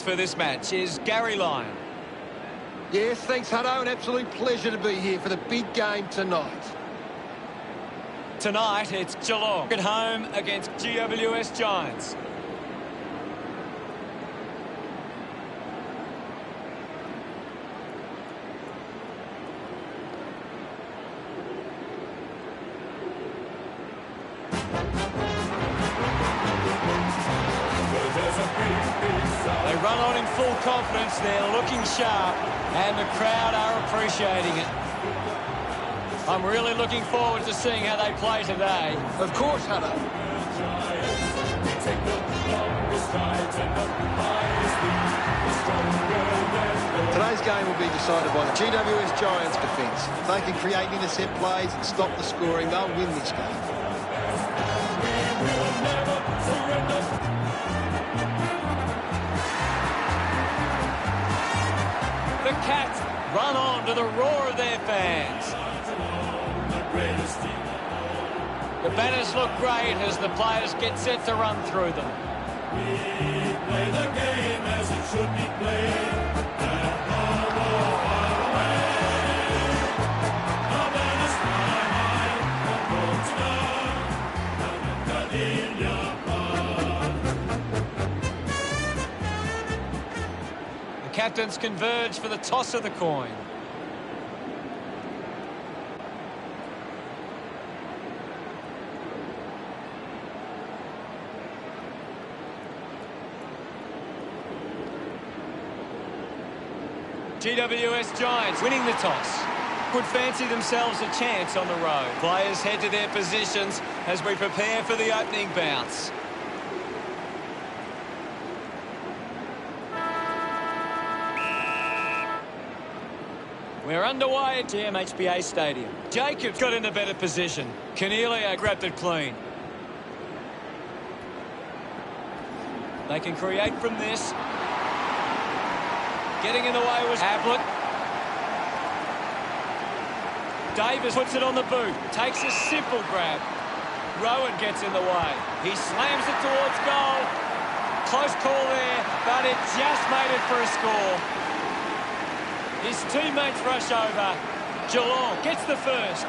for this match is Gary Lyon. Yes, thanks, Hutto. An absolute pleasure to be here for the big game tonight. Tonight, it's Geelong at home against GWS Giants. They run on in full confidence, they're looking sharp, and the crowd are appreciating it. I'm really looking forward to seeing how they play today. Of course, Hutto. Today's game will be decided by the GWS Giants defence. If they can create intercept plays and stop the scoring, they'll win this game. The Cats run on to the roar of their fans. The banners look great as the players get set to run through them. We play the game as it should be played. The captains converge for the toss of the coin. GWS Giants winning the toss. Would fancy themselves a chance on the road. Players head to their positions as we prepare for the opening bounce. We're underway at GMHBA Stadium. Jacobs got into better position. Cornelio grabbed it clean. They can create from this. Getting in the way was Ablett. Davis puts it on the boot. Takes a simple grab. Rowan gets in the way. He slams it towards goal. Close call there, but it just made it for a score. His teammates rush over. Geelong gets the first.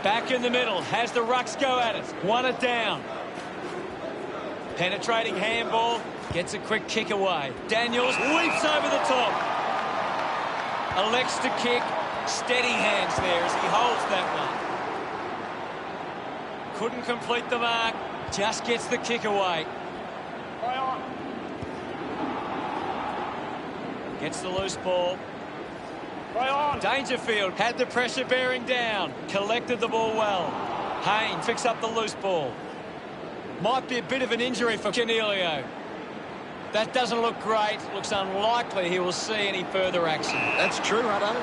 Back in the middle. Has the Rucks go at it. Won it down. Penetrating handball. Gets a quick kick away. Daniels leaps over the top. Elects to kick. Steady hands there as he holds that one. Couldn't complete the mark. Just gets the kick away. Gets the loose ball. Dangerfield had the pressure bearing down. Collected the ball well. Hayne picks up the loose ball. Might be a bit of an injury for Cornelio. That doesn't look great. Looks unlikely he will see any further action. That's true, Hutto.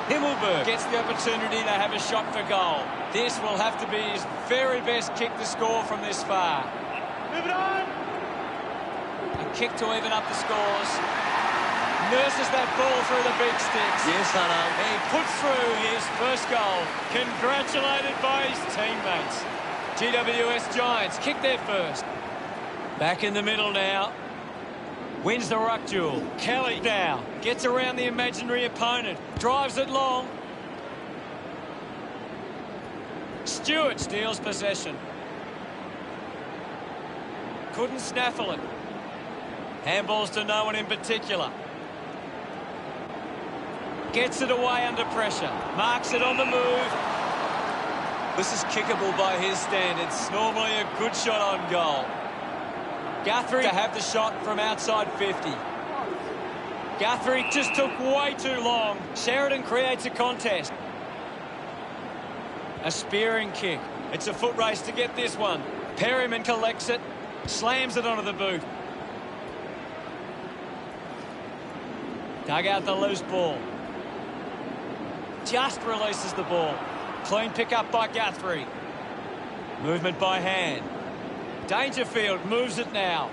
Himmelberg gets the opportunity to have a shot for goal. This will have to be his very best kick to score from this far. Move it on! A kick to even up the scores. Nurses that ball through the big sticks. Yes, Hutto. He puts through his first goal. Congratulated by his teammates. GWS Giants kick their first. Back in the middle now. Wins the ruck duel. Kelly now gets around the imaginary opponent. Drives it long. Stewart steals possession. Couldn't snaffle it. Handballs to no one in particular. Gets it away under pressure. Marks it on the move. This is kickable by his standards. Normally a good shot on goal. Guthrie to have the shot from outside 50. Guthrie just took way too long. Sheridan creates a contest. A spearing kick. It's a foot race to get this one. Perryman collects it. Slams it onto the boot. Dug out the loose ball. Just releases the ball. Clean pick up by Guthrie. Movement by hand. Dangerfield moves it now.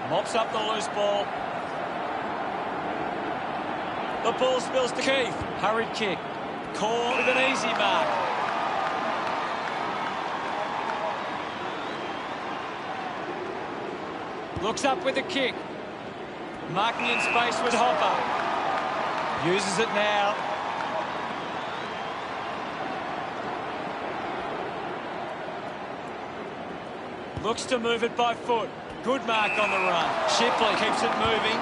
Mops up the loose ball. The ball spills to Keith. Hurried kick. Call with an easy mark. Looks up with the kick. Marking in space was Hopper. Uses it now. Looks to move it by foot. Good mark on the run. Shipley keeps it moving.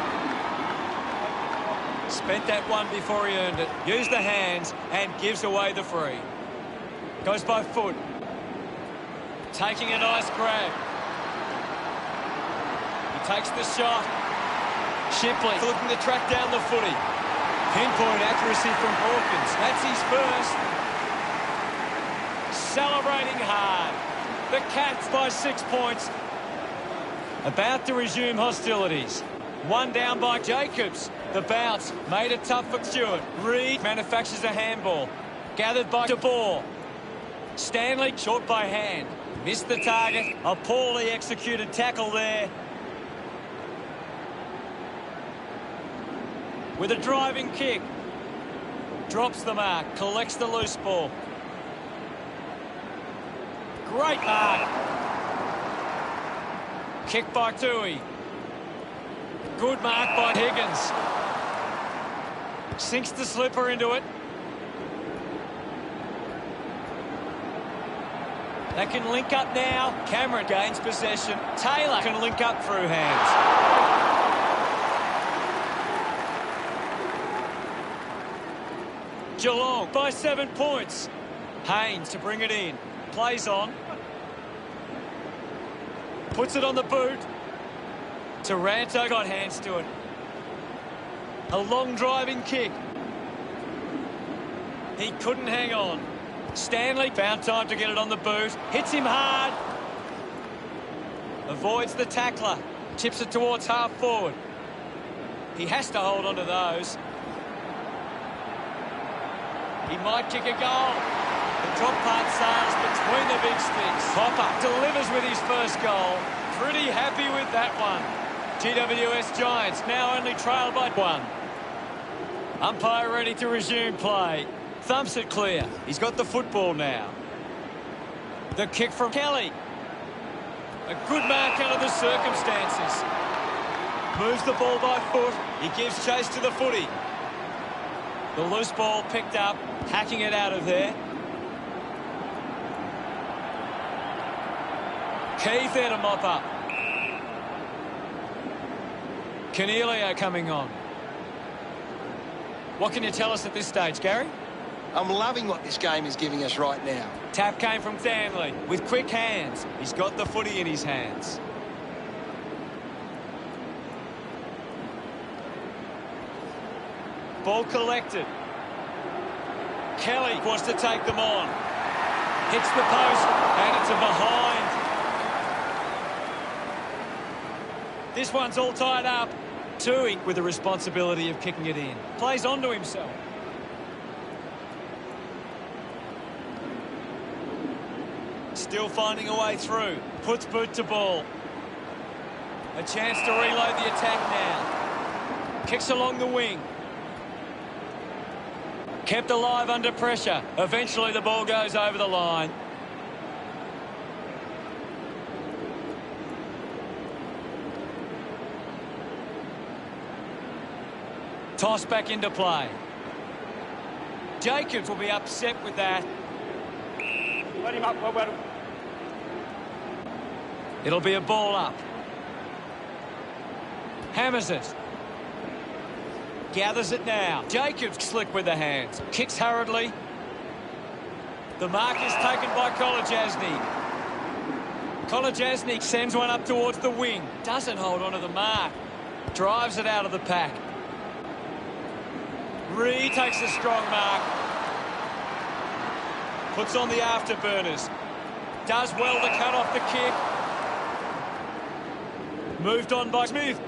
Spent that one before he earned it. Used the hands and gives away the free. Goes by foot. Taking a nice grab. He takes the shot. Shipley looking to track down the footy. Pinpoint accuracy from Hawkins. That's his first. Celebrating hard. The Cats by 6 points. About to resume hostilities. One down by Jacobs. The bounce made it tough for Stewart. Reed manufactures a handball. Gathered by De Boer. Stanley short by hand. Missed the target. A poorly executed tackle there. With a driving kick. Drops the mark. Collects the loose ball. Great mark. Kick by Tui. Good mark by Higgins. Sinks the slipper into it. They can link up now. Cameron gains possession. Taylor can link up through hands. Geelong by 7 points. Haynes to bring it in. Plays on. Puts it on the boot. Taranto got hands to it. A long driving kick. He couldn't hang on. Stanley found time to get it on the boot. Hits him hard. Avoids the tackler. Tips it towards half forward. He has to hold on to those. He might kick a goal. The drop part sails between the big sticks. Hopper delivers with his first goal. Pretty happy with that one. GWS Giants now only trail by 1. Umpire ready to resume play. Thumps it clear. He's got the football now. The kick from Kelly. A good mark under the circumstances. Moves the ball by foot. He gives chase to the footy. The loose ball picked up. Hacking it out of there. Keith there to mop up. Cornelio coming on. What can you tell us at this stage, Gary? I'm loving what this game is giving us right now. Tap came from Stanley with quick hands. He's got the footy in his hands. Ball collected. Kelly wants to take them on. Hits the post, and it's a behind. This one's all tied up. Tui with the responsibility of kicking it in. Plays onto himself. Still finding a way through. Puts boot to ball. A chance to reload the attack now. Kicks along the wing. Kept alive under pressure. Eventually the ball goes over the line. Toss back into play. Jacobs will be upset with that. Let him up, well. It'll be a ball up. Hammers it. Gathers it now. Jacobs slick with the hands. Kicks hurriedly. The mark is taken by Kolajasny. Kolajasny sends one up towards the wing. Doesn't hold on to the mark. Drives it out of the pack. Reed takes a strong mark. Puts on the afterburners. Does well to cut off the kick. Moved on by Smith.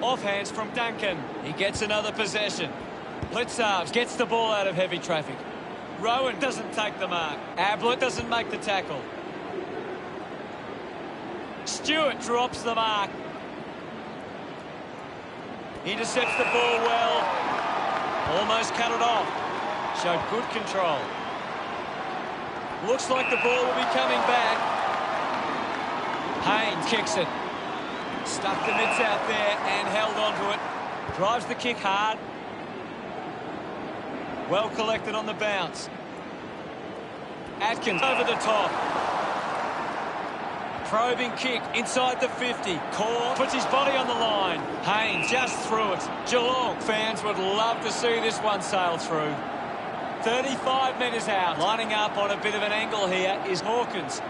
Off hands from Duncan. He gets another possession. Blitzarves gets the ball out of heavy traffic. Rowan doesn't take the mark. Ablett doesn't make the tackle. Stewart drops the mark. Intercepts the ball well. Almost cut it off. Showed good control. Looks like the ball will be coming back. Haynes kicks it. Stuck the mitts out there and held onto it. Drives the kick hard. Well collected on the bounce. Atkins over the top. Probing kick inside the 50. Core puts his body on the line. Haynes just through it. Geelong fans would love to see this one sail through. 35 metres out. Lining up on a bit of an angle here is Hawkins.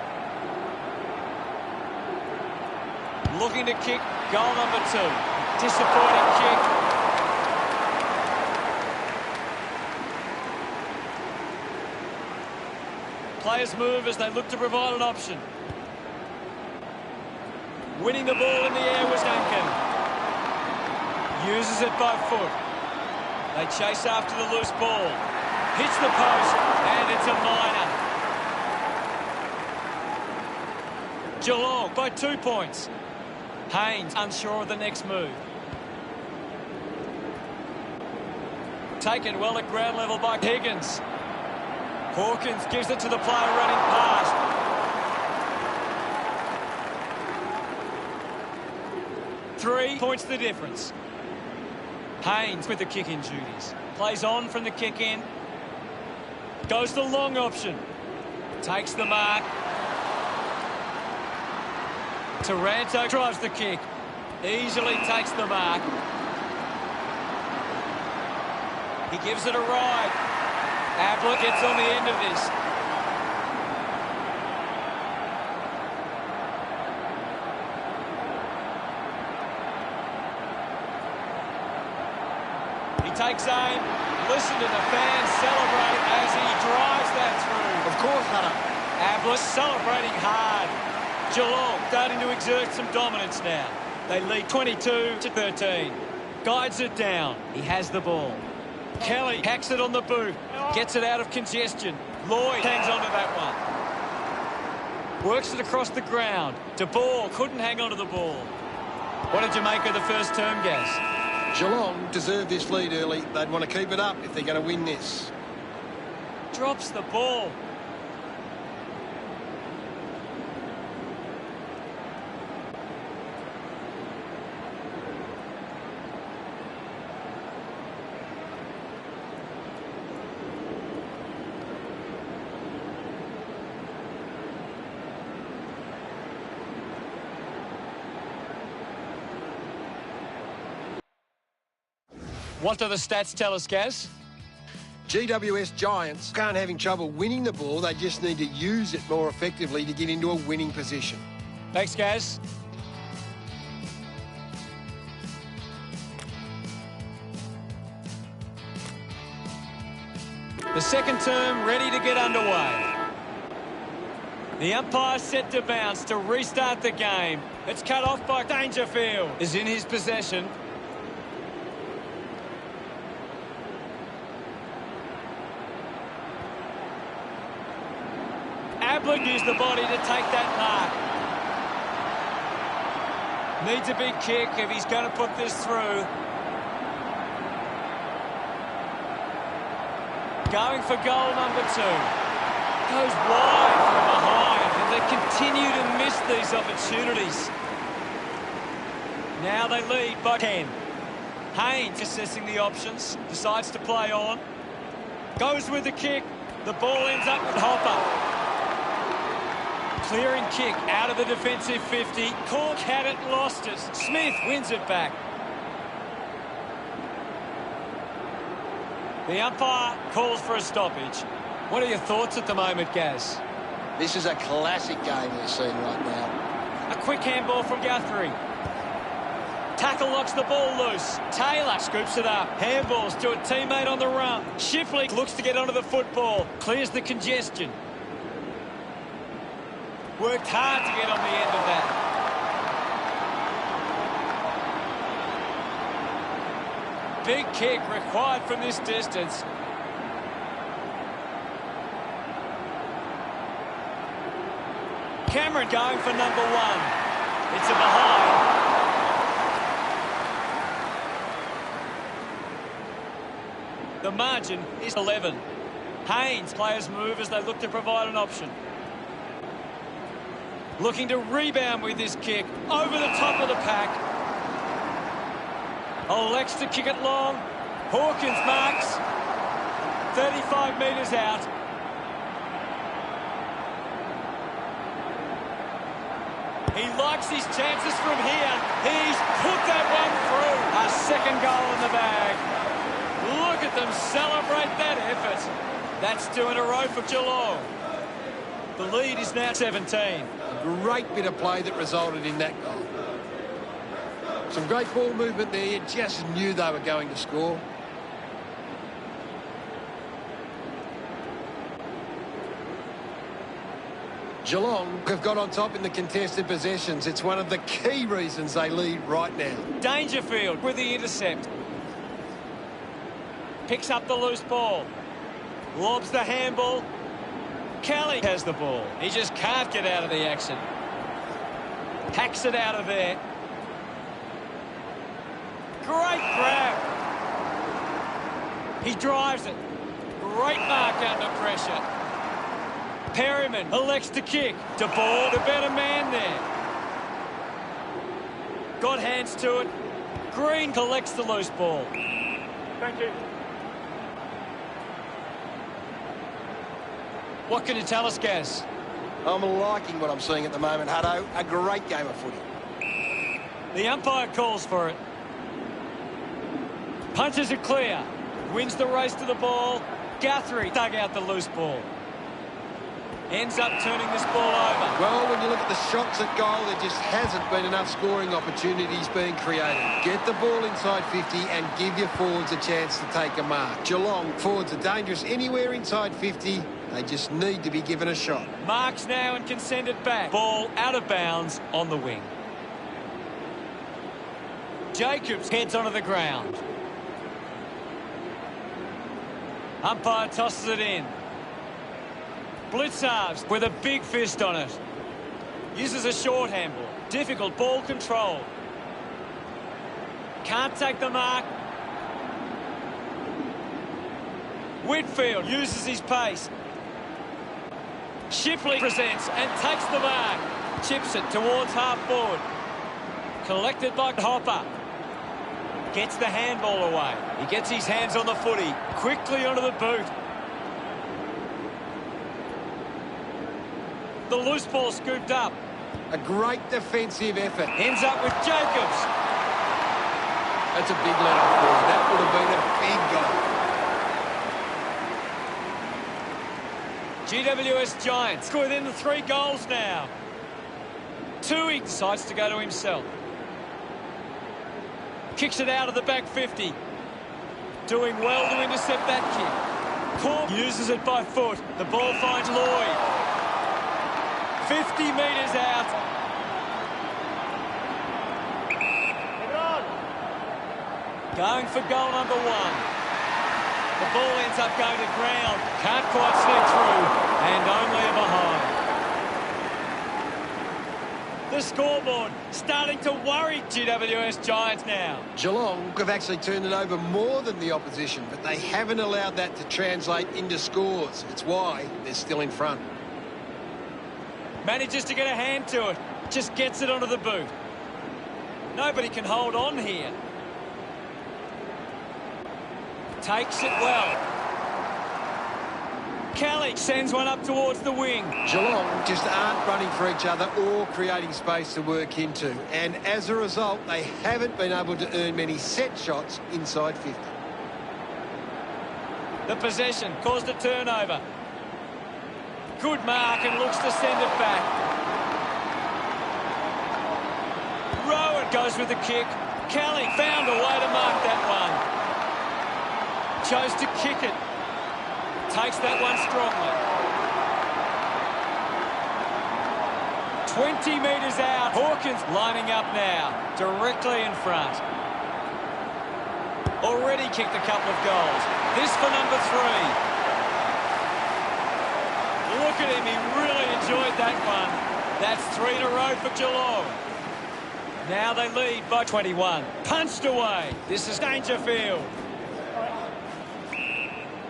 Looking to kick. Goal number 2. Disappointing kick. Players move as they look to provide an option. Winning the ball in the air was Duncan. Uses it by foot. They chase after the loose ball. Hits the post, and it's a minor. Geelong by 2 points. Haynes unsure of the next move. Taken well at ground level by Higgins. Hawkins gives it to the player running past. Three points the difference. Haynes with the kick-in duties. Plays on from the kick-in. Goes the long option. Takes the mark. Taranto drives the kick. Easily takes the mark. He gives it a ride. Ablett gets on the end of this. He takes aim. Listen to the fans celebrate as he drives that through. Of course, Hunter. Ablett celebrating hard. Geelong starting to exert some dominance now. They lead 22-13. Guides it down. He has the ball. Kelly hacks it on the boot. Gets it out of congestion. Lloyd hangs on to that one. Works it across the ground. De Boer couldn't hang on to the ball. What did you make of the first term, Gaz? Geelong deserved this lead early. They'd want to keep it up if they're going to win this. Drops the ball. What do the stats tell us, Gaz? GWS Giants aren't having trouble winning the ball. They just need to use it more effectively to get into a winning position. Thanks, Gaz. The second term ready to get underway. The umpire set to bounce to restart the game. It's cut off by Dangerfield. Is in his possession. Ablett used the body to take that mark. Needs a big kick if he's going to put this through. Going for goal number 2. Goes wide from behind, and they continue to miss these opportunities. Now they lead by 10. Haynes assessing the options, decides to play on. Goes with the kick. The ball ends up with Hopper. Clearing kick out of the defensive 50. Cork had it, lost it. Smith wins it back. The umpire calls for a stoppage. What are your thoughts at the moment, Gaz? This is a classic game we're seeing right now. A quick handball from Guthrie. Tackle locks the ball loose. Taylor scoops it up. Handballs to a teammate on the run. Shipley looks to get onto the football. Clears the congestion. Worked hard to get on the end of that. Big kick required from this distance. Cameron going for number 1. It's a behind. The margin is 11. Haynes players move as they look to provide an option. Looking to rebound with this kick. Over the top of the pack. Elects to kick it long. Hawkins marks. 35 metres out. He likes his chances from here. He's put that one through. A second goal in the bag. Look at them celebrate that effort. That's 2 in a row for Geelong. The lead is now 17. A great bit of play that resulted in that goal. Some great ball movement there. You just knew they were going to score. Geelong have got on top in the contested possessions. It's one of the key reasons they lead right now. Dangerfield with the intercept. Picks up the loose ball. Lobs the handball. Kelly has the ball. He just can't get out of the action. Hacks it out of there. Great grab. He drives it. Great mark under pressure. Perryman elects to kick. De Boer, the better man there. Got hands to it. Green collects the loose ball. Thank you. What can you tell us, Gaz? I'm liking what I'm seeing at the moment, Hutto. A great game of footy. The umpire calls for it. Punches it clear. Wins the race to the ball. Guthrie dug out the loose ball. Ends up turning this ball over. Well, when you look at the shots at goal, there just hasn't been enough scoring opportunities being created. Get the ball inside 50 and give your forwards a chance to take a mark. Geelong forwards are dangerous anywhere inside 50. They just need to be given a shot. Marks now and can send it back. Ball out of bounds on the wing. Jacobs heads onto the ground. Umpire tosses it in. Blitzarves with a big fist on it. Uses a short handball. Difficult ball control. Can't take the mark. Whitfield uses his pace. Shipley presents and takes the mark. Chips it towards half forward. Collected by Hopper. Gets the handball away. He gets his hands on the footy. Quickly onto the boot. The loose ball scooped up. A great defensive effort. Ends up with Jacobs. That's a big let-off forward. That would have been a big goal. GWS Giants within the 3 goals now. Tui decides to go to himself. Kicks it out of the back 50. Doing well to intercept that kick. Corp uses it by foot. The ball finds Lloyd. 50 metres out. Going for goal number 1. The ball ends up going to ground. Can't quite sneak through. And only a behind. The scoreboard starting to worry GWS Giants now. Geelong have actually turned it over more than the opposition, but they haven't allowed that to translate into scores. It's why they're still in front. Manages to get a hand to it. Just gets it onto the boot. Nobody can hold on here. Takes it well. Kelly sends one up towards the wing. Geelong just aren't running for each other or creating space to work into. And as a result, they haven't been able to earn many set shots inside 50. The possession caused a turnover. Good mark and looks to send it back. Rowan goes with the kick. Kelly found a way to mark that one. Chose to kick it. Takes that one strongly. 20 metres out. Hawkins lining up now. Directly in front. Already kicked a couple of goals. This for number 3. Look at him, he really enjoyed that one. That's 3 in a row for Geelong. Now they lead by 21. Punched away. This is Dangerfield.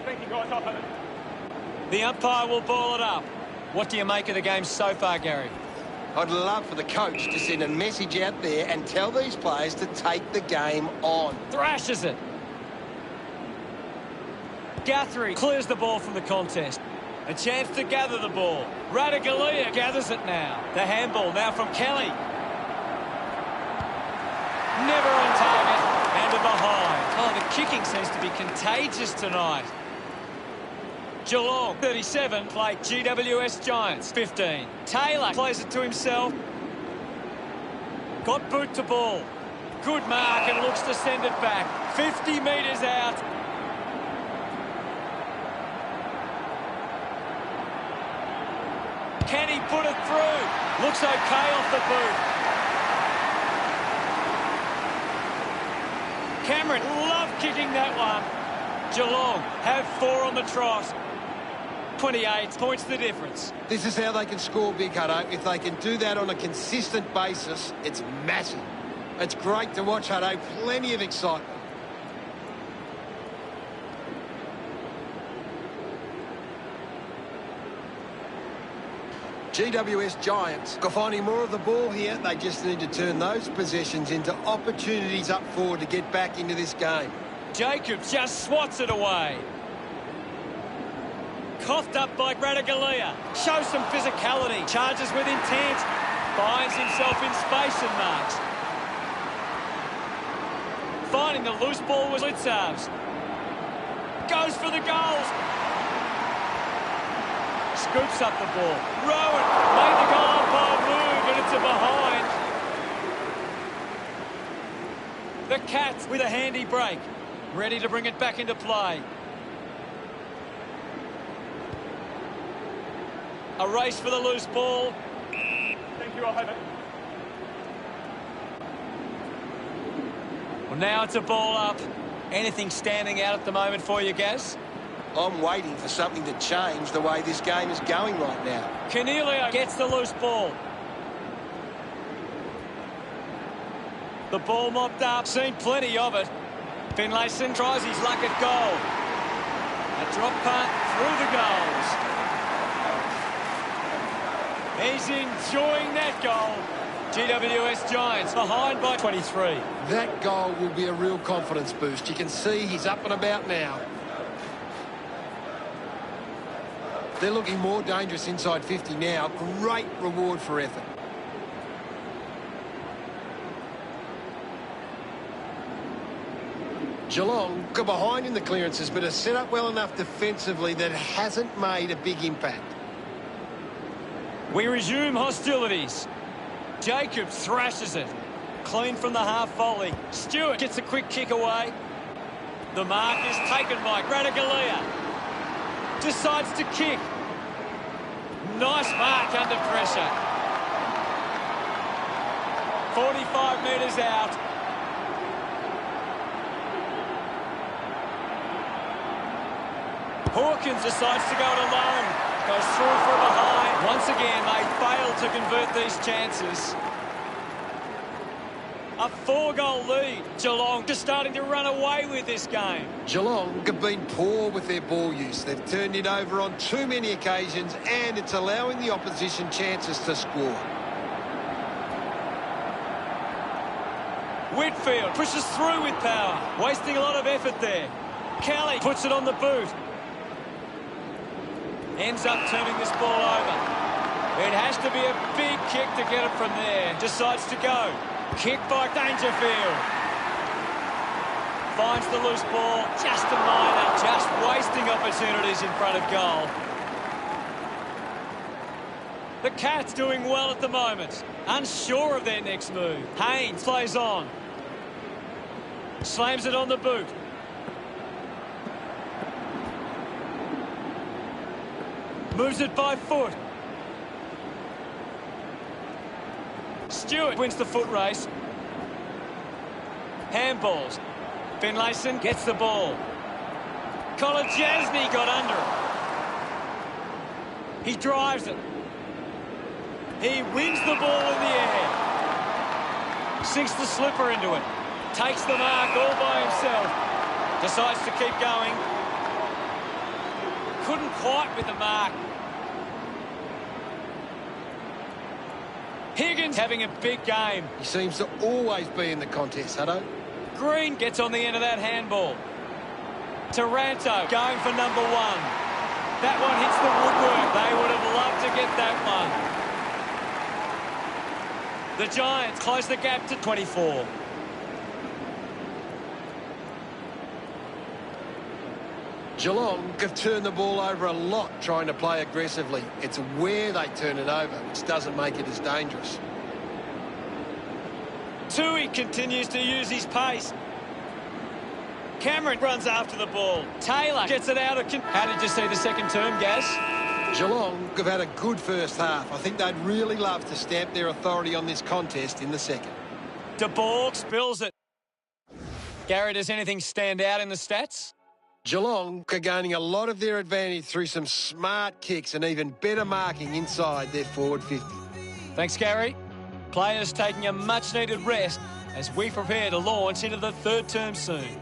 Thank you, guys. I'll have it. The umpire will ball it up. What do you make of the game so far, Gary? I'd love for the coach to send a message out there and tell these players to take the game on. Thrashes it. Guthrie clears the ball from the contest. A chance to gather the ball. Radaglia gathers it now. The handball now from Kelly. Never on target. And a behind. Oh, the kicking seems to be contagious tonight. Geelong 37 play GWS Giants 15. Taylor plays it to himself. Got boot to ball. Good mark and looks to send it back. 50 metres out. Can he put it through? Looks okay off the boot. Cameron loved kicking that one. Geelong have 4 on the trot. 28 points the difference. This is how they can score, Big Hutto. If they can do that on a consistent basis, it's massive. It's great to watch, Hutto. Plenty of excitement. GWS Giants are finding more of the ball here. They just need to turn those possessions into opportunities up forward to get back into this game. Jacobs just swats it away. Coughed up by Radaglia. Shows some physicality. Charges with intent. Finds himself in space and marks. Finding the loose ball was Litzarves. Goes for the goals. Scoops up the ball. Rowan made the goal umpire move, and it's a behind. The Cats with a handy break. Ready to bring it back into play. A race for the loose ball. Thank you, I'll have it. Well, now it's a ball up. Anything standing out at the moment for you, Gaz? I'm waiting for something to change the way this game is going right now. Cornelio gets the loose ball. The ball mopped up. Seen plenty of it. Finlayson tries his luck at goal. A drop punt through the goals. He's enjoying that goal. GWS Giants behind by 23. That goal will be a real confidence boost. You can see he's up and about now. They're looking more dangerous inside 50 now. Great reward for effort. Geelong are behind in the clearances, but are set up well enough defensively that it hasn't made a big impact. We resume hostilities. Jacobs thrashes it. Clean from the half volley. Stewart gets a quick kick away. The mark is taken by Radaglia. Decides to kick. Nice mark under pressure. 45 metres out. Hawkins decides to go it alone. Goes through for a behind. Once again, they fail to convert these chances. A 4-goal lead. Geelong just starting to run away with this game. Geelong have been poor with their ball use. They've turned it over on too many occasions, and it's allowing the opposition chances to score. Whitfield pushes through with power. Wasting a lot of effort there. Kelly puts it on the boot. Ends up turning this ball over. It has to be a big kick to get it from there. Decides to go. Kick by Dangerfield. Finds the loose ball. Just a minor. Just wasting opportunities in front of goal. The Cats doing well at the moment. Unsure of their next move. Haynes plays on. Slams it on the boot. Moves it by foot. Stewart wins the foot race. Handballs. Finlayson gets the ball. Kolodjasny got under it. He drives it. He wins the ball in the air. Sinks the slipper into it. Takes the mark all by himself. Decides to keep going. Couldn't quite with the mark. Higgins having a big game. He seems to always be in the contest, Hutto. Green gets on the end of that handball. Taranto going for number 1. That one hits the woodwork. They would have loved to get that one. The Giants close the gap to 24. Geelong have turned the ball over a lot trying to play aggressively. It's where they turn it over, which doesn't make it as dangerous. Tui continues to use his pace. Cameron runs after the ball. Taylor gets it out of... How did you see the second term, Gaz? Geelong have had a good first half. I think they'd really love to stamp their authority on this contest in the second. De Boer spills it. Gary, does anything stand out in the stats? Geelong are gaining a lot of their advantage through some smart kicks and even better marking inside their forward 50. Thanks, Gary. Players taking a much-needed rest as we prepare to launch into the third term soon.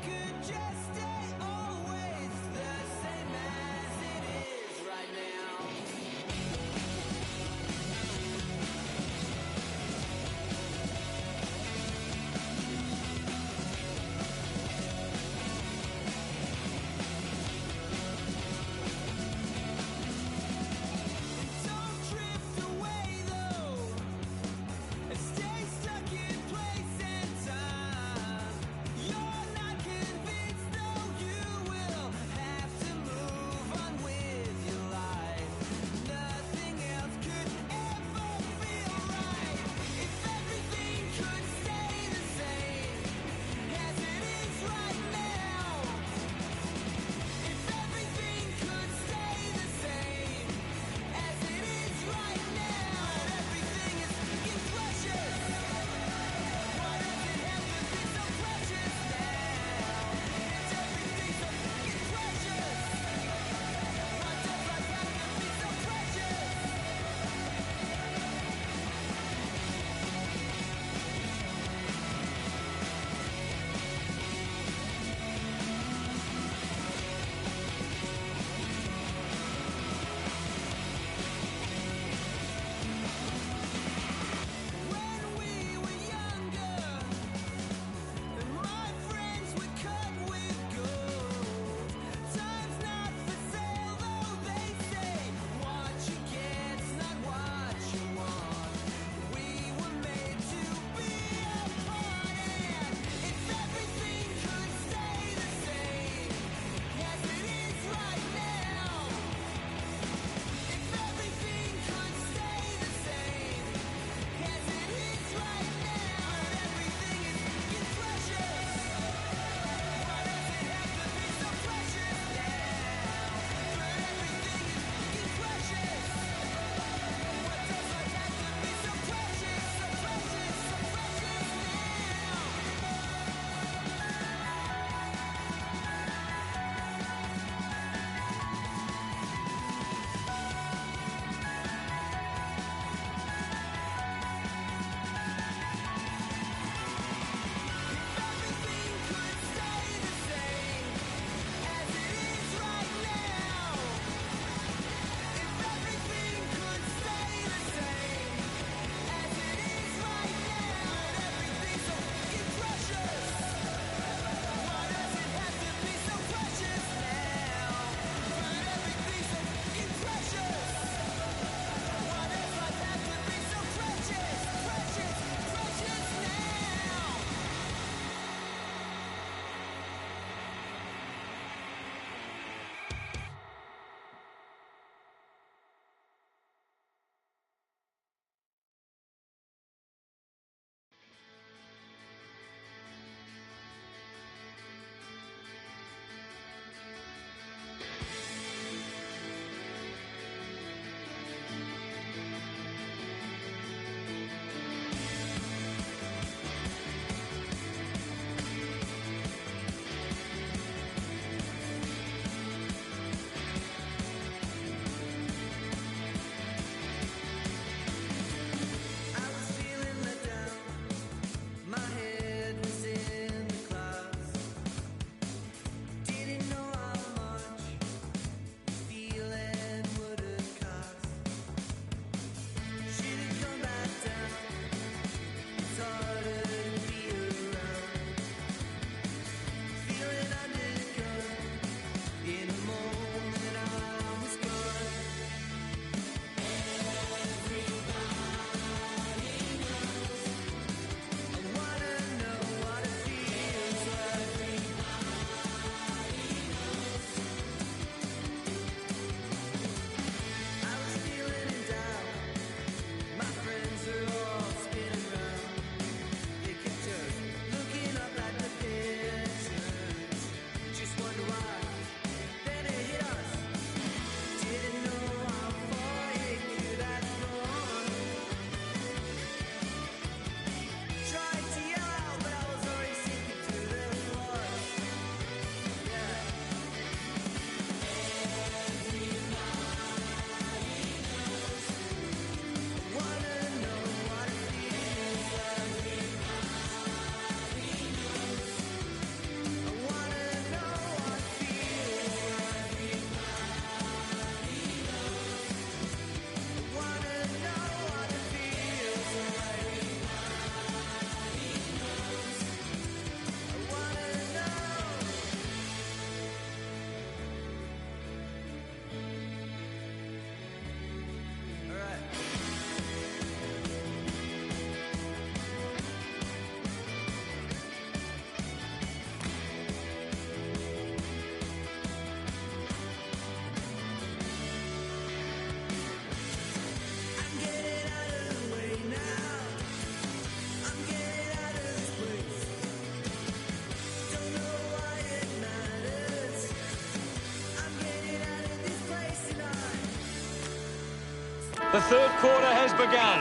The third quarter has begun.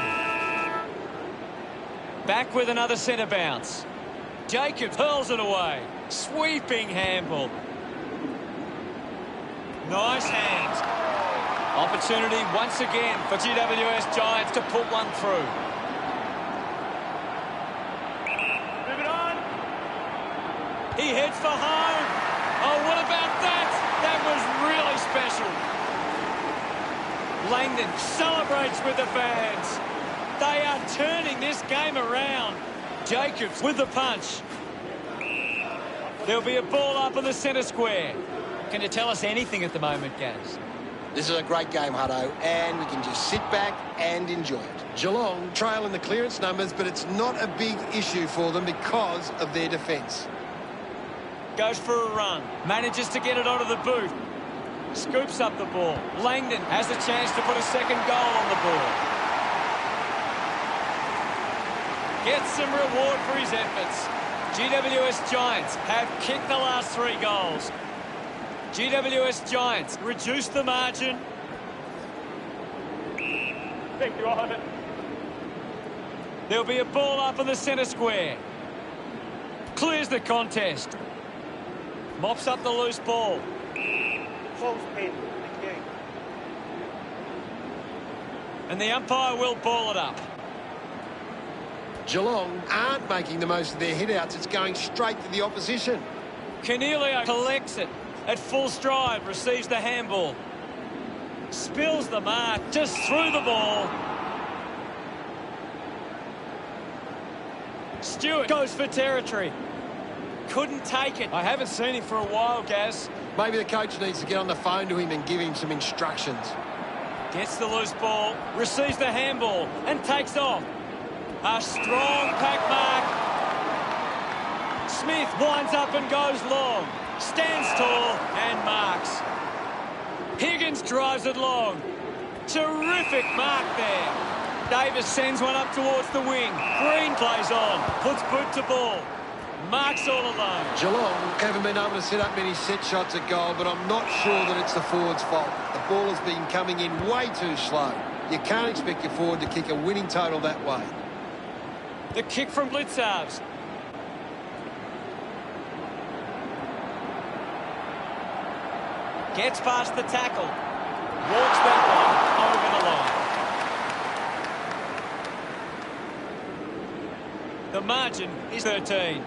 Back with another centre bounce. Jacobs hurls it away. Sweeping handball. Nice hands. Opportunity once again for GWS Giants to put one through. Move it on. He heads for home. Oh, what about that? That was really special. Langdon celebrates with the fans. They are turning this game around. Jacobs with the punch. There'll be a ball up in the centre square. Can you tell us anything at the moment, Gaz? This is a great game, Hutto, and we can just sit back and enjoy it. Geelong trail in the clearance numbers, but it's not a big issue for them because of their defence. Goes for a run. Manages to get it onto the boot. Scoops up the ball. Langdon has a chance to put a second goal on the board. Gets some reward for his efforts. GWS Giants have kicked the last 3 goals. GWS Giants reduce the margin. Thank you, I'll have it. There'll be a ball up in the centre square. Clears the contest. Mops up the loose ball. Close pin. Thank you. And the umpire will ball it up. Geelong aren't making the most of their hit-outs. It's going straight to the opposition. Cornelio collects it at full stride, receives the handball. Spills the mark, just through the ball. Stewart goes for territory. Couldn't take it. I haven't seen him for a while, Gaz. Maybe the coach needs to get on the phone to him and give him some instructions. Gets the loose ball, receives the handball, and takes off. A strong pack mark. Smith winds up and goes long. Stands tall and marks. Higgins drives it long. Terrific mark there. Davis sends one up towards the wing. Green plays on. Puts boot to ball. Marks all alone. Geelong haven't been able to set up many set shots at goal, but I'm not sure that it's the forward's fault. The ball has been coming in way too slow. You can't expect your forward to kick a winning total that way. The kick from Blitzarves. Gets past the tackle. Walks that one over the line. The margin is 13.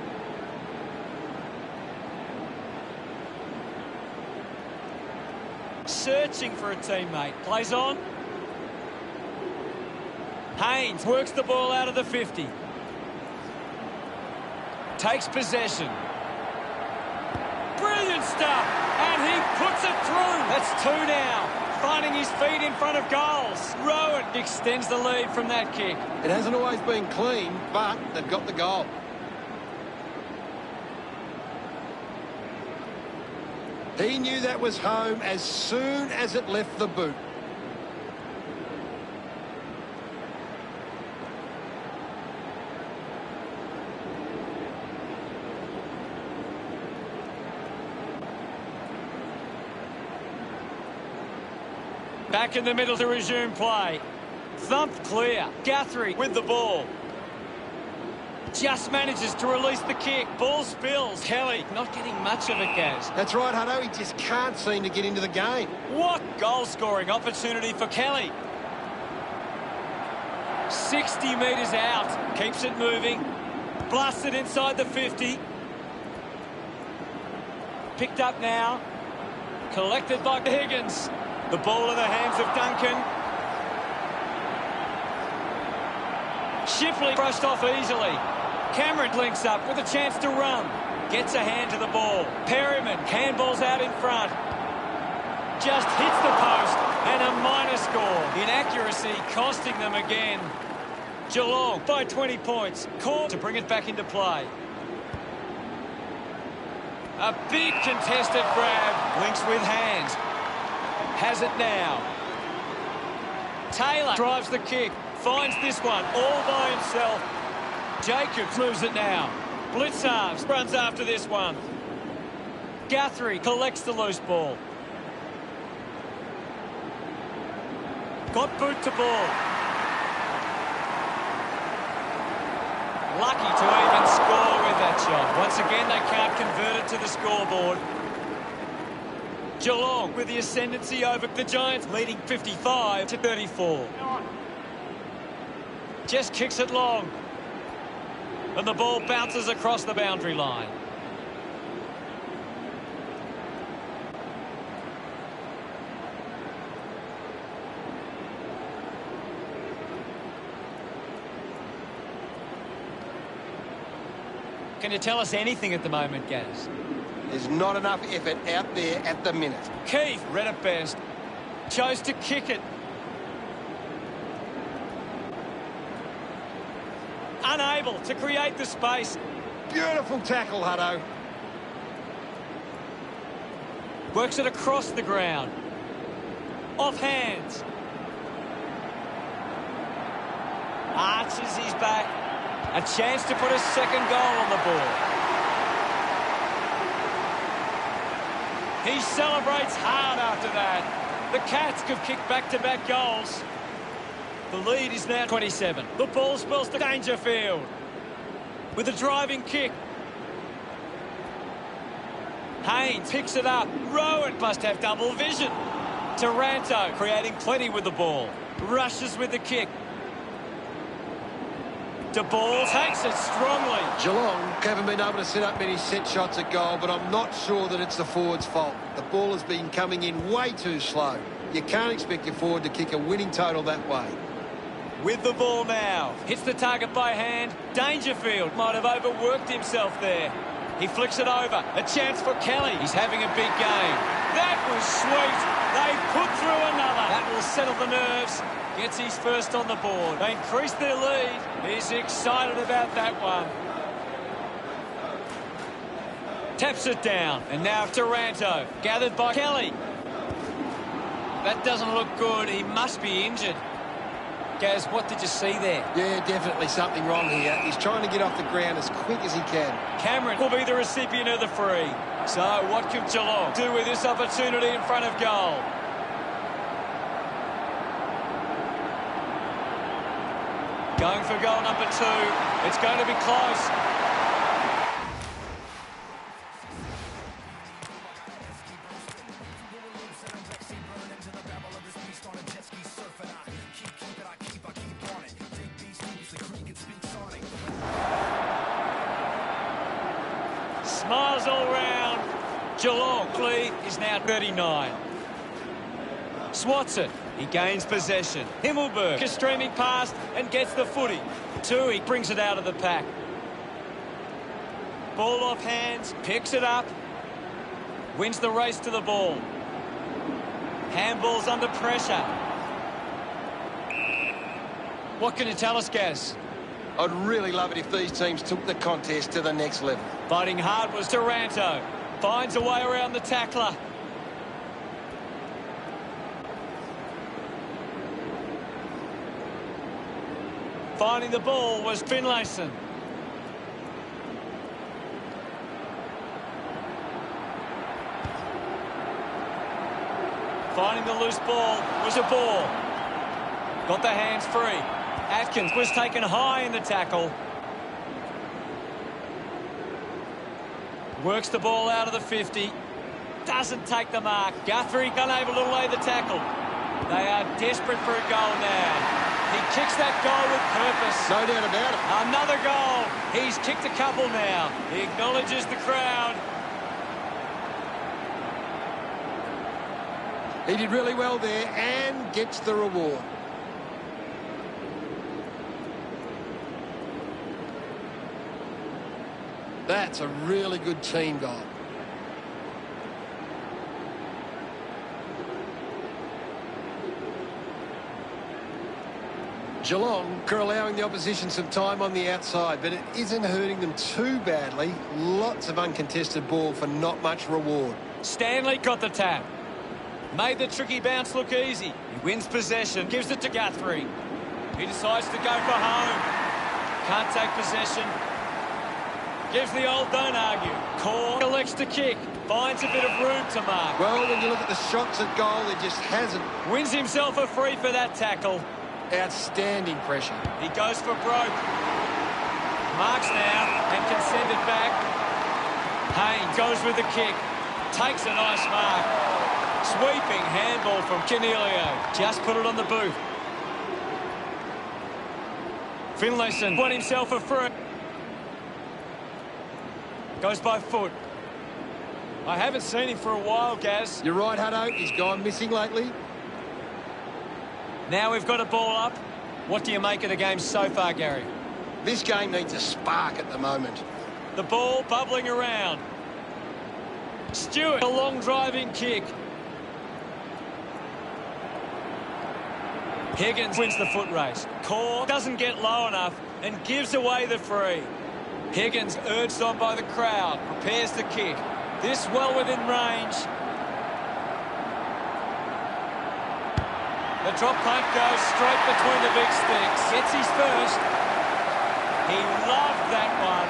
Searching for a teammate. Plays on. Haynes works the ball out of the 50. Takes possession. Brilliant stuff. And he puts it through. That's 2 now. Finding his feet in front of goals. Rowan extends the lead from that kick. It hasn't always been clean, but they've got the goal. He knew that was home as soon as it left the boot. Back in the middle to resume play. Thumped clear. Guthrie with the ball. Just manages to release the kick. Ball spills. Kelly not getting much of it, Gaz. That's right, Hutto. He just can't seem to get into the game. What goal-scoring opportunity for Kelly. 60 metres out. Keeps it moving. Blasted inside the 50. Picked up now. Collected by Higgins. The ball in the hands of Duncan. Shipley brushed off easily. Cameron links up with a chance to run. Gets a hand to the ball. Perryman handballs out in front. Just hits the post and a minor score. Inaccuracy costing them again. Geelong by 20 points. Caught to bring it back into play. A big contested grab. Links with hands. Has it now. Taylor drives the kick. Finds this one all by himself. Jacobs moves it now. Blitzarves runs after this one. Guthrie collects the loose ball. Got boot to ball. Lucky to even score with that shot. Once again, they can't convert it to the scoreboard. Geelong with the ascendancy over the Giants, leading 55-34. Just kicks it long. And the ball bounces across the boundary line. Can you tell us anything at the moment, Gaz? There's not enough effort out there at the minute. Keith read it best. Chose to kick it. Unable to create the space. Beautiful tackle, Hutto. Works it across the ground. Off hands. Arches his back. A chance to put a second goal on the board. He celebrates hard after that. The Cats have kicked back-to-back goals. The lead is now 27. The ball spells to Dangerfield. With a driving kick. Haynes picks it up. Rowan must have double vision. Taranto creating plenty with the ball. Rushes with the kick. De Ball takes it strongly. Geelong haven't been able to set up many set shots at goal, but I'm not sure that it's the forward's fault. The ball has been coming in way too slow. You can't expect your forward to kick a winning total that way. With the ball now. Hits the target by hand. Dangerfield might have overworked himself there. He flicks it over. A chance for Kelly. He's having a big game. That was sweet. They put through another. That will settle the nerves. Gets his first on the board. They increase their lead. He's excited about that one. Taps it down. And now Taranto. Gathered by Kelly. That doesn't look good. He must be injured. Gaz, what did you see there? Yeah, definitely something wrong here. He's trying to get off the ground as quick as he can. Cameron will be the recipient of the free. So what can Geelong do with this opportunity in front of goal? Going for goal number 2. It's going to be close. Smiles all round. Geelong lead is now 39. Swats it. He gains possession. Himmelberg is streaming past and gets the footy. Tui brings it out of the pack. Ball off hands. Picks it up. Wins the race to the ball. Handball's under pressure. What can you tell us, Gaz? I'd really love it if these teams took the contest to the next level. Fighting hard was Taranto. Finds a way around the tackler. Finding the ball was Finlayson. Finding the loose ball was a ball. Got the hands free. Atkins was taken high in the tackle. Works the ball out of the 50. Doesn't take the mark. Guthrie unable to lay the tackle. They are desperate for a goal now. He kicks that goal with purpose. No doubt about it. Another goal. He's kicked a couple now. He acknowledges the crowd. He did really well there and gets the reward. That's a really good team goal. Geelong are allowing the opposition some time on the outside, but it isn't hurting them too badly. Lots of uncontested ball for not much reward. Stanley got the tap. Made the tricky bounce look easy. He wins possession, gives it to Guthrie. He decides to go for home. Can't take possession. Gives the old don't argue. Corn elects to kick. Finds a bit of room to mark. Well, when you look at the shots at goal, it just hasn't. Wins himself a free for that tackle. Outstanding pressure. He goes for broke. Marks now and can send it back. Haynes goes with the kick. Takes a nice mark. Sweeping handball from Cornelio. Just put it on the boot. Finlayson won himself a free. Goes by foot. I haven't seen him for a while, Gaz. You're right, Hutto. He's gone missing lately. Now we've got a ball up. What do you make of the game so far, Gary? This game needs a spark at the moment. The ball bubbling around. Stewart, a long driving kick. Higgins wins the foot race. Corr doesn't get low enough and gives away the free. Higgins, urged on by the crowd, prepares the kick. This well within range. The drop punt goes straight between the big sticks. Gets his first. He loved that one.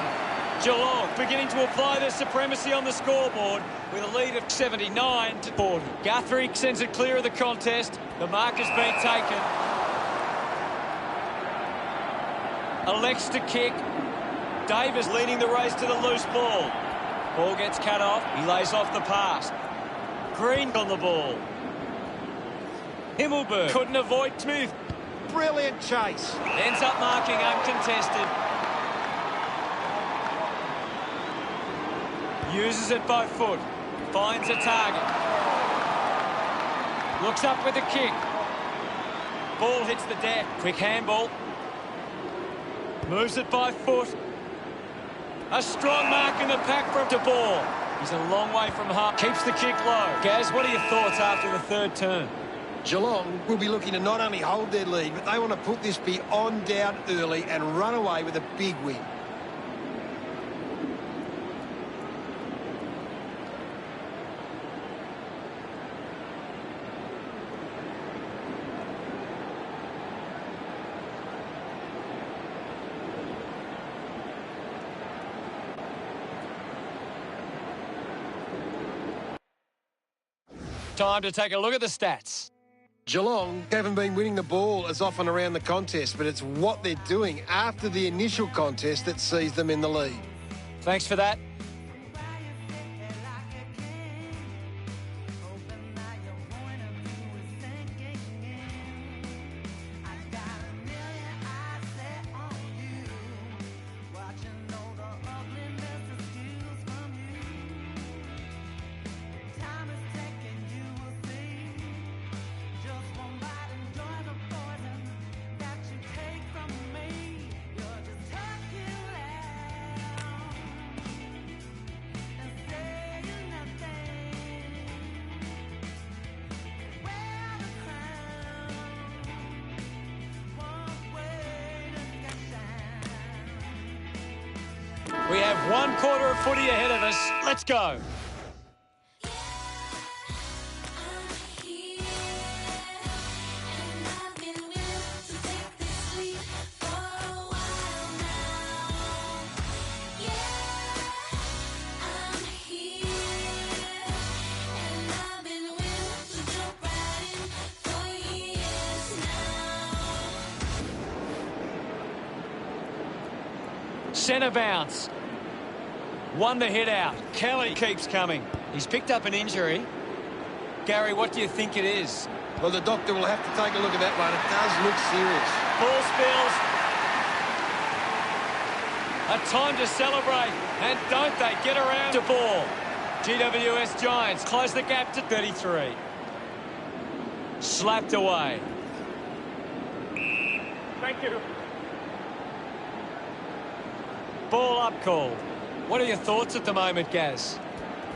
Geelong beginning to apply their supremacy on the scoreboard with a lead of 79-40. Guthrie sends it clear of the contest. The mark has been taken. Elects to kick. Davis leading the race to the loose ball. Ball gets cut off. He lays off the pass. Green on the ball. Himmelberg couldn't avoid Smith. Brilliant chase. Ends up marking uncontested. Uses it by foot. Finds a target. Looks up with a kick. Ball hits the deck. Quick handball. Moves it by foot. A strong mark in the pack from De Boer. He's a long way from home. Keeps the kick low. Gaz, what are your thoughts after the third turn? Geelong will be looking to not only hold their lead, but they want to put this beyond doubt early and run away with a big win. Time to take a look at the stats. Geelong haven't been winning the ball as often around the contest, but it's what they're doing after the initial contest that sees them in the lead. Thanks for that. We have 1 quarter of footy ahead of us. Let's go. Centre bounce. Won the hit out. Kelly keeps coming. He's picked up an injury. Gary, what do you think it is? Well, the doctor will have to take a look at that one. It does look serious. Ball spills. A time to celebrate. And don't they get around the ball. GWS Giants close the gap to 33. Slapped away. Thank you. Ball up called. What are your thoughts at the moment, Gaz?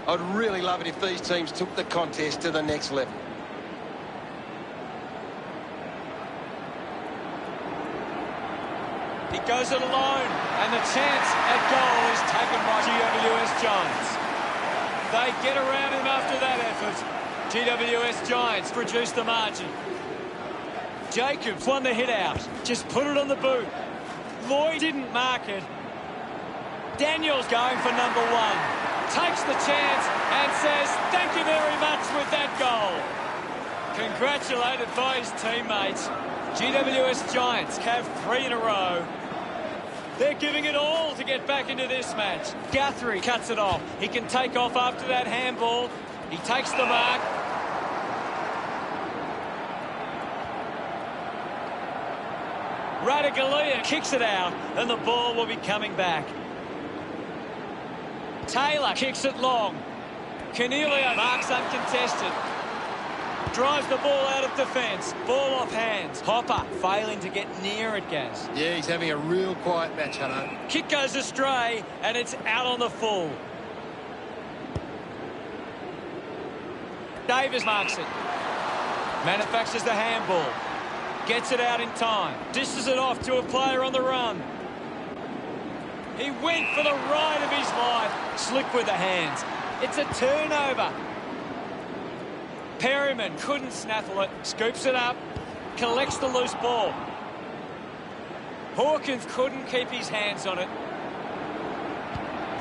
I'd really love it if these teams took the contest to the next level. He goes it alone, and the chance at goal is taken by GWS Giants. They get around him after that effort. GWS Giants reduce the margin. Jacobs won the hit out. Just put it on the boot. Lloyd didn't mark it. Daniels going for number 1. Takes the chance and says, thank you very much with that goal. Congratulated by his teammates. GWS Giants have 3 in a row. They're giving it all to get back into this match. Guthrie cuts it off. He can take off after that handball. He takes the mark. Radaglia kicks it out, and the ball will be coming back. Taylor kicks it long. Cornelio marks uncontested. Drives the ball out of defence. Ball off hands. Hopper failing to get near it, Gaz. Yeah, he's having a real quiet match, Hutto. Kick goes astray, and it's out on the full. Davis marks it. Manufactures the handball. Gets it out in time. Dishes it off to a player on the run. He went for the ride of his life. Slick with the hands. It's a turnover. Perryman couldn't snaffle it. Scoops it up. Collects the loose ball. Hawkins couldn't keep his hands on it.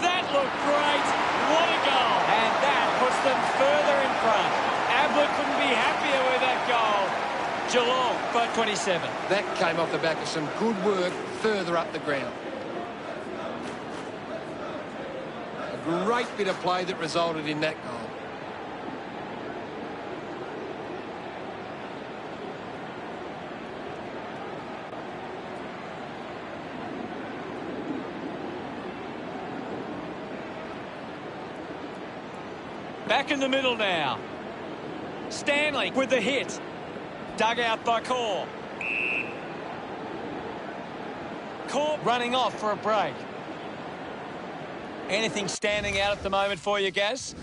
That looked great. What a goal. And that puts them further in front. Ablett couldn't be happier with that goal. Geelong by 27. That came off the back of some good work further up the ground. A great bit of play that resulted in that goal. Back in the middle now. Stanley with the hit. Dug out by Core. Core running off for a break. Anything standing out at the moment for you, Gaz?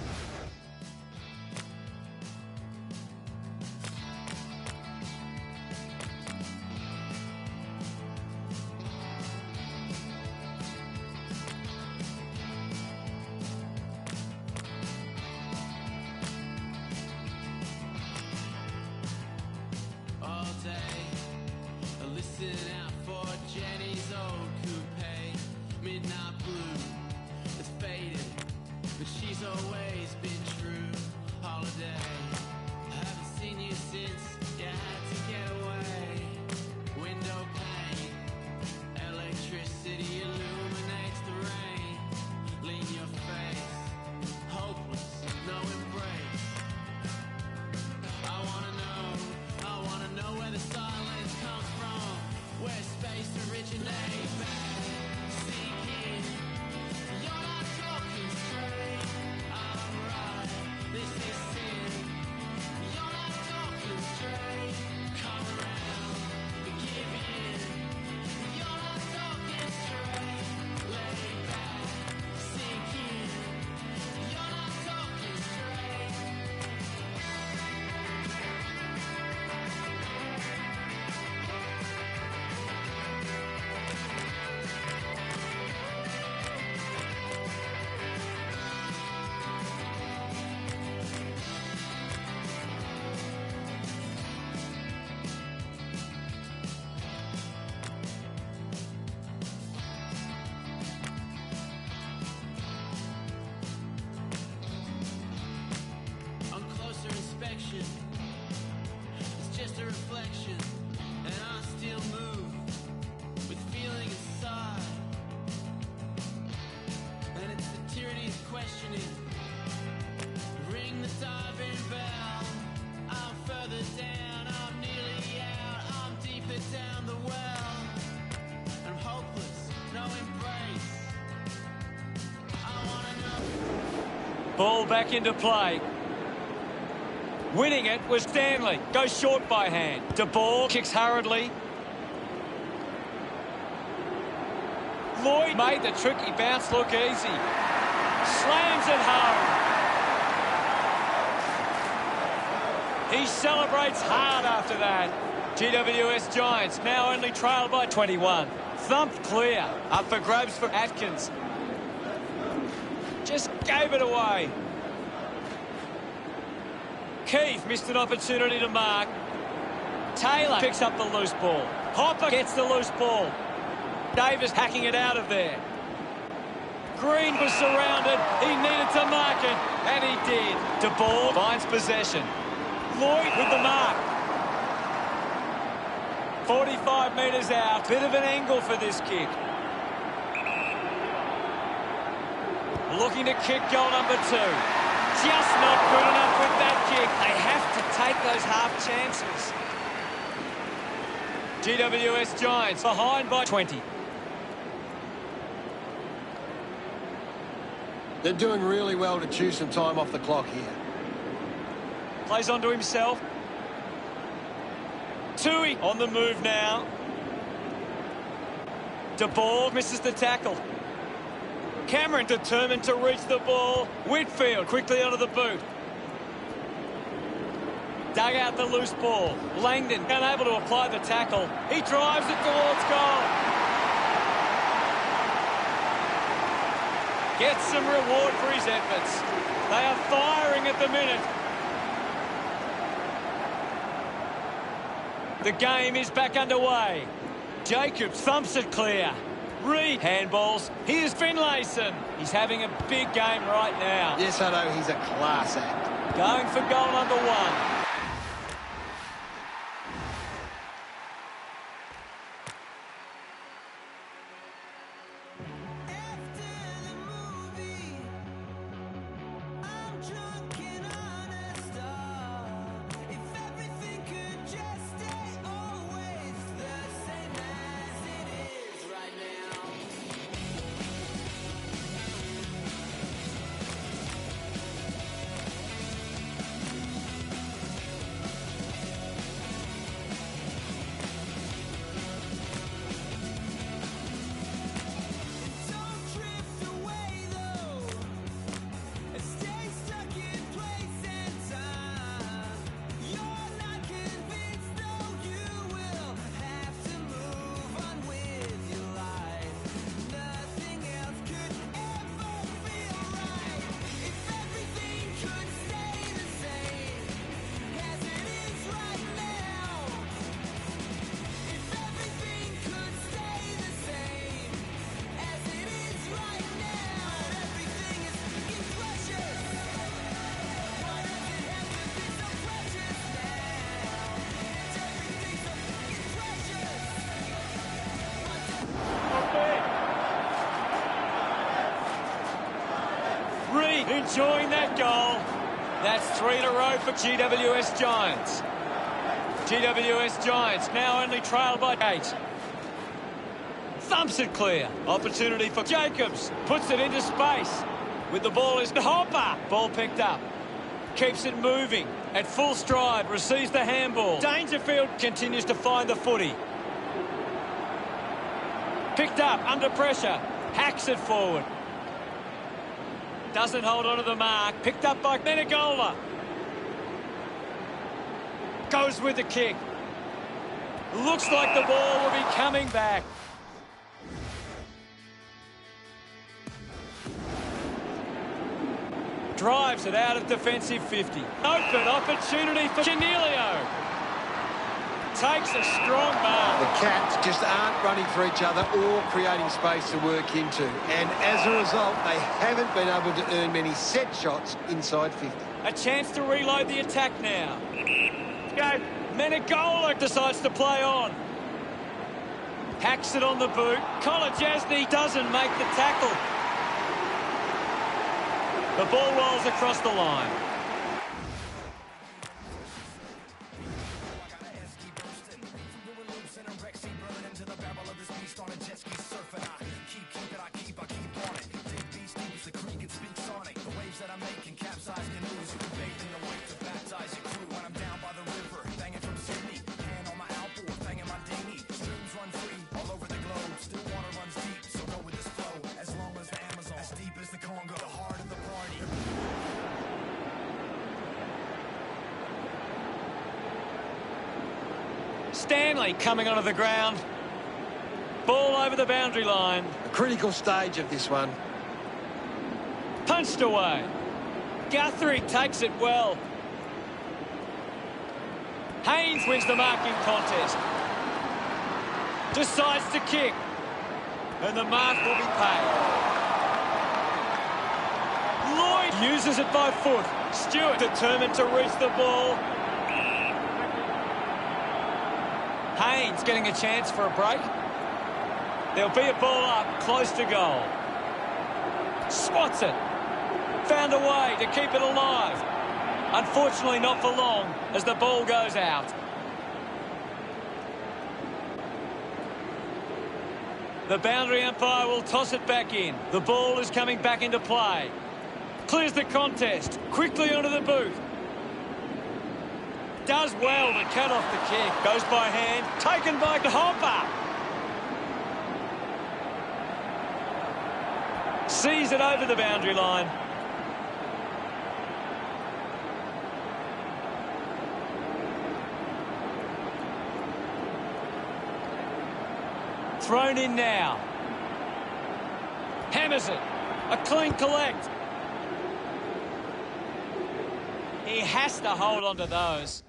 Always been true. Holiday, I haven't seen you since you had to get away. Window pane, electricity illuminates the rain. Lean your face, hopeless, no embrace. I wanna know where the silence comes from, where space originates. Sink in, you're not talking straight. This is sin. You're not talking straight. Come around, give in. You're not talking straight. Lay back, sink in. You're not talking straight. It's just a reflection, and I still move with feeling inside. And it's the tyranny of questioning. Ring the diving bell. I'm further down, I'm nearly out, I'm deeper down the well. I'm hopeless, no embrace. I wanna know. Ball back into play. Winning it was Stanley. Goes short by hand. De Ball kicks hurriedly. Lloyd made the tricky bounce look easy. Slams it home. He celebrates hard after that. GWS Giants now only trail by 21. Thumped clear. Up for grabs for Atkins. Just gave it away. Keith missed an opportunity to mark. Taylor picks up the loose ball. Hopper gets the loose ball. Davis hacking it out of there. Green was surrounded. He needed to mark it, and he did. De Boer finds possession. Lloyd with the mark. 45 metres out. Bit of an angle for this kick. Looking to kick goal number 2. Just not good enough with that kick. They have to take those half chances. GWS Giants behind by 20. They're doing really well to chew some time off the clock here. Plays onto himself. Tui on the move now. De Boer misses the tackle. Cameron determined to reach the ball. Whitfield quickly onto the boot. Dug out the loose ball. Langdon unable to apply the tackle. He drives it towards goal. Gets some reward for his efforts. They are firing at the minute. The game is back underway. Jacobs thumps it clear. Reed handballs. Here's Finlayson. He's having a big game right now. Yes, I know, he's a class act. Going for goal number 1. Enjoying that goal. That's 3 in a row for GWS Giants. GWS Giants now only trailed by 8. Thumps it clear. Opportunity for Jacobs. Puts it into space. With the ball is Hopper. Ball picked up. Keeps it moving. At full stride. Receives the handball. Dangerfield continues to find the footy. Picked up under pressure. Hacks it forward. Doesn't hold on to the mark. Picked up by Menegola. Goes with the kick. Looks like the ball will be coming back. Drives it out of defensive 50. Open opportunity for Canelio. Takes a strong mark. The Cats just aren't running for each other or creating space to work into. And as a result, they haven't been able to earn many set shots inside 50. A chance to reload the attack now. Go. Menegola decides to play on. Hacks it on the boot. Kolajasny doesn't make the tackle. The ball rolls across the line. Stanley coming onto the ground. Ball over the boundary line. A critical stage of this one. Punched away. Guthrie takes it well. Haynes wins the marking contest. Decides to kick. And the mark will be paid. Lloyd uses it by foot. Stewart determined to reach the ball. Haynes getting a chance for a break. There'll be a ball up, close to goal. Swats it. Found a way to keep it alive. Unfortunately not for long as the ball goes out. The boundary umpire will toss it back in. The ball is coming back into play. Clears the contest. Quickly onto the boot. Does well to cut off the kick. Goes by hand. Taken by Hopper. Sees it over the boundary line. Thrown in now. Hammers it. A clean collect. He has to hold on to those.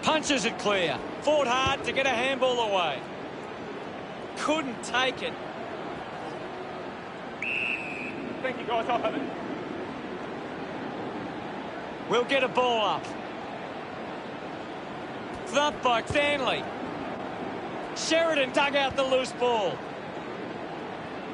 Punches it clear. Fought hard to get a handball away. Couldn't take it. Thank you, guys. I'll have it. We'll get a ball up. Thumped by Stanley. Sheridan dug out the loose ball.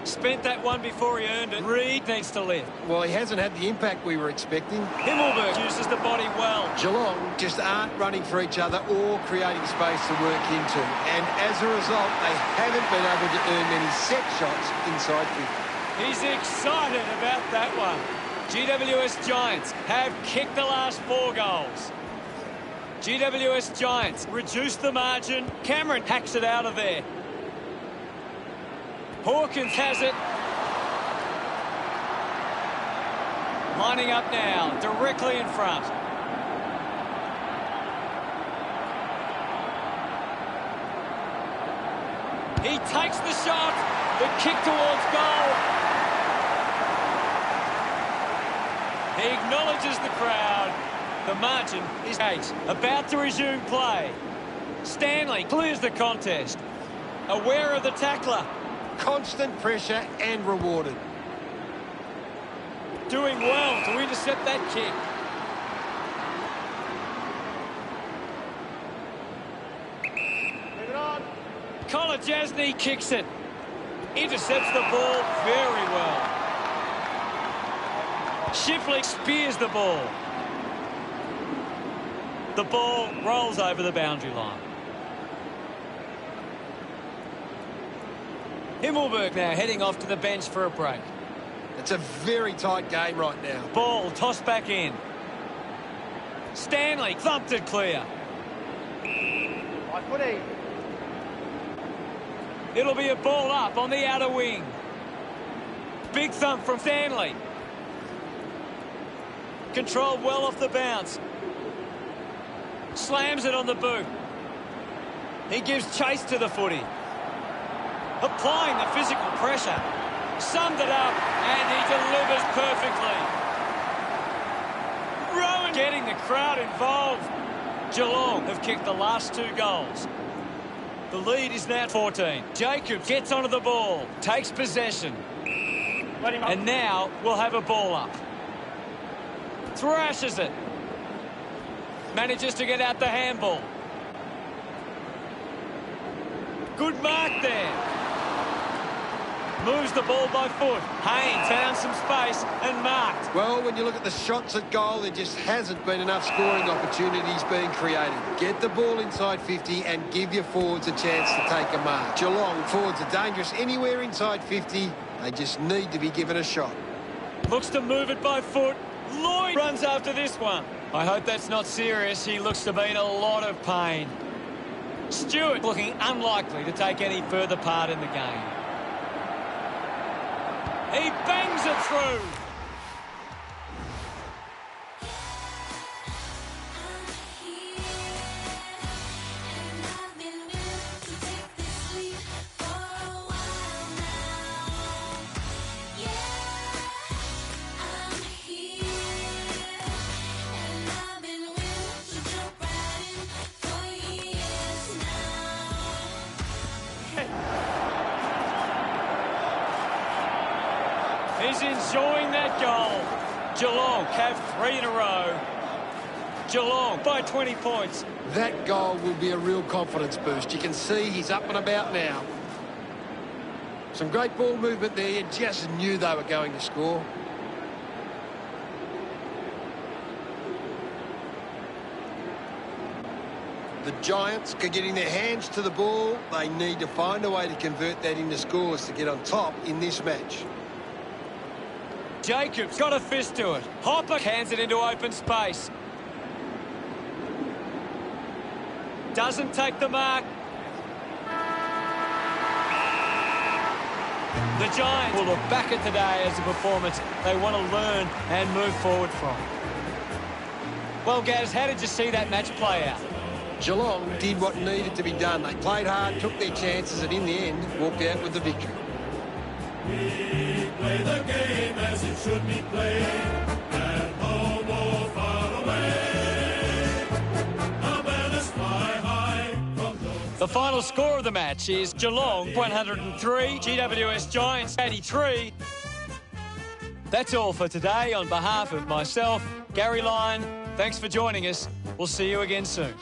Spent that one before he earned it. Reed needs to lift. Well, he hasn't had the impact we were expecting. Himmelberg uses the body well. Geelong just aren't running for each other or creating space to work into. And as a result, they haven't been able to earn many set shots inside 50. He's excited about that one. GWS Giants have kicked the last 4 goals. GWS Giants reduce the margin. Cameron hacks it out of there. Hawkins has it. Lining up now, directly in front. He takes the shot. The kick towards goal. He acknowledges the crowd. The margin is 8. About to resume play. Stanley clears the contest. Aware of the tackler. Constant pressure and rewarded. Doing well to intercept that kick. Move it on. Connor Jasny kicks it. Intercepts the ball very well. Shipley spears the ball. The ball rolls over the boundary line. Himmelberg now heading off to the bench for a break. It's a very tight game right now. Ball tossed back in. Stanley thumped it clear. Right footy. It'll be a ball up on the outer wing. Big thump from Stanley. Controlled well off the bounce. Slams it on the boot. He gives chase to the footy. Applying the physical pressure. Summed it up, and he delivers perfectly. Rowan getting the crowd involved. Geelong have kicked the last 2 goals. The lead is now 14. Jacob gets onto the ball, takes possession. Let him up. And now we'll have a ball up. Thrashes it. Manages to get out the handball. Good mark there. Moves the ball by foot. Haynes found some space and marked. Well, when you look at the shots at goal, there just hasn't been enough scoring opportunities being created. Get the ball inside 50 and give your forwards a chance to take a mark. Geelong forwards are dangerous anywhere inside 50. They just need to be given a shot. Looks to move it by foot. Lloyd runs after this one. I hope that's not serious. He looks to be in a lot of pain. Stewart looking unlikely to take any further part in the game. He bangs it through. He's enjoying that goal. Geelong have 3 in a row. Geelong by 20 points. That goal will be a real confidence boost. You can see he's up and about now. Some great ball movement there. You just knew they were going to score. The Giants are getting their hands to the ball. They need to find a way to convert that into scores to get on top in this match. Jacobs got a fist to it. Hopper hands it into open space. Doesn't take the mark. The Giants will look back at today as a performance they want to learn and move forward from. Well, Gaz, how did you see that match play out? Geelong did what needed to be done. They played hard, took their chances, and in the end, walked out with the victory. We play the game as it should be played, at home or far away. Our banners fly high from those. The final score of the match is Geelong 103, GWS Giants 83. That's all for today. On behalf of myself, Gary Lyon, thanks for joining us. We'll see you again soon.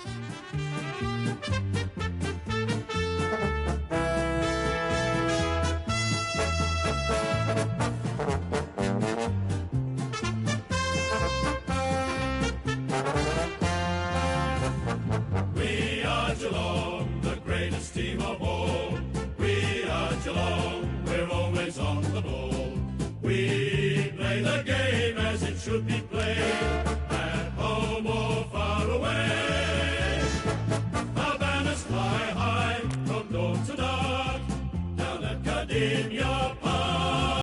We are Geelong, the greatest team of all. We are Geelong, we're always on the ball. We play the game as it should be played, at home or far away. Our banners fly high from dawn to dark, down at Cardinia.